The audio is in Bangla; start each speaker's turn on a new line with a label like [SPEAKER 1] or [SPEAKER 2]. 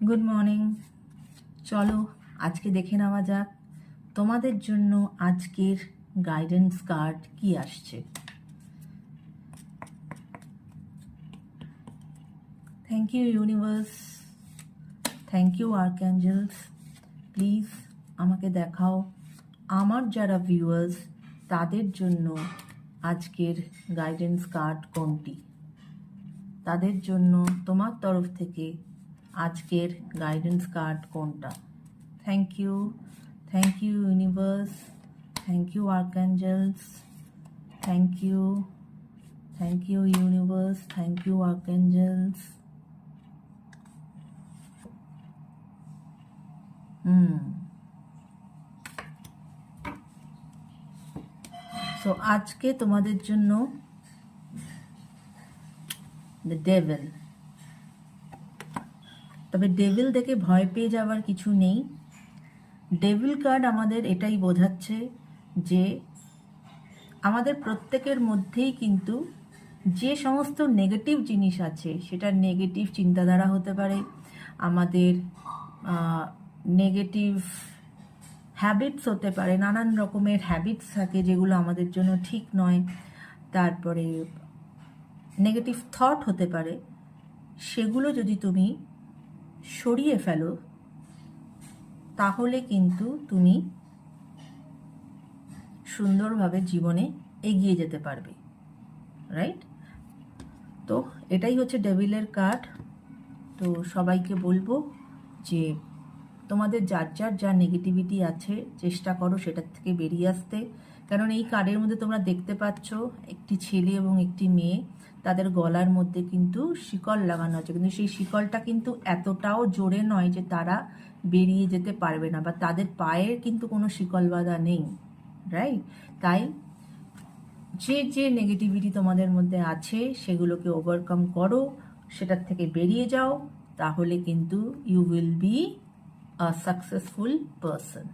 [SPEAKER 1] Good morning. চলো আজকে দেখে নেওয়া যাক তোমাদের জন্য আজকের গাইডেন্স কার্ড কি আসছে। Thank you universe, thank you archangels. Please আমাকে দেখাও আমার যারা ভিউয়ার্স তাদের জন্য আজকের গাইডেন্স কার্ড কোনটি। তাদের জন্য তোমার তরফ থেকে আজকের গাইডেন্স কার্ড কোনটা। Thank you universe, thank you archangels, thank you universe, thank you archangels. So আজকে তোমাদের জন্য দ্য ডেভিল। তবে ডেভিল দেখে ভয় পেয়ে যাওয়ার কিছু নেই। ডেভিল কার্ড আমাদের এটাই বোঝাচ্ছে যে আমাদের প্রত্যেকের মধ্যেই কিন্তু যে সমস্ত নেগেটিভ জিনিস আছে, সেটা নেগেটিভ চিন্তাধারা হতে পারে, আমাদের নেগেটিভ হ্যাবিটস হতে পারে, নানান রকমের হ্যাবিটস থাকে যেগুলো আমাদের জন্য ঠিক নয়, তারপরে নেগেটিভ থট হতে পারে। সেগুলো যদি তুমি সরিয়ে ফেলো তাহলে কিন্তু তুমি সুন্দরভাবে জীবনে এগিয়ে যেতে পারবে, রাইট? তো এটাই হচ্ছে ডেভিলের কার্ড। তো সবাইকে বলবো যে তোমাদের যার যা নেগেটিভিটি আছে চেষ্টা করো সেটার থেকে বেরিয়ে আসতে। কারণ এই কার্ডের মধ্যে তোমরা দেখতে পাচ্ছ একটি ছেলে এবং একটি মেয়ে, তাদের গলার মধ্যে কিন্তু শিকল লাগানো আছে, কিন্তু সেই শিকলটা কিন্তু এতটাও জোরে নয় যে তারা বেরিয়ে যেতে পারবে না, বা তাদের পায়ের কিন্তু কোনো শিকল বাঁধা নেই, রাইট? তাই যে নেগেটিভিটি তোমাদের মধ্যে আছে সেগুলোকে ওভারকাম করো, সেটার থেকে বেরিয়ে যাও, তাহলে কিন্তু you will be a successful person.